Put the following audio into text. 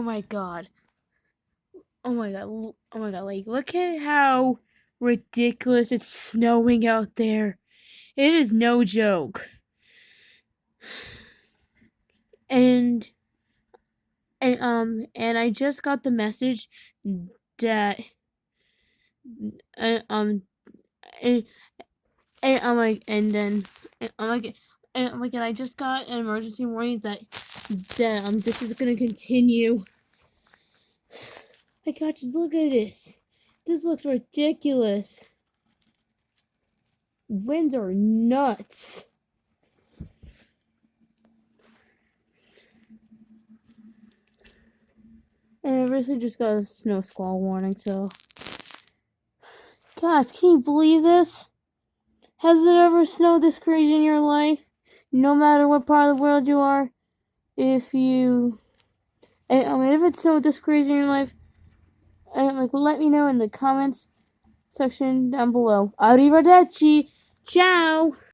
my god. Oh my god. Oh my god. Like, look at how ridiculous it's snowing out there. It is no joke. And and I just got the message that uh, um and, and I'm like and then and I'm like and I just got an emergency warning that this is gonna continue. My god, just look at this. This looks ridiculous. Winds are nuts. And I recently just got a snow squall warning, so. Gosh, can you believe this? Has it ever snowed this crazy in your life? No matter what part of the world you are, if it snowed this crazy in your life, let me know in the comments section down below. Arrivederci! Ciao!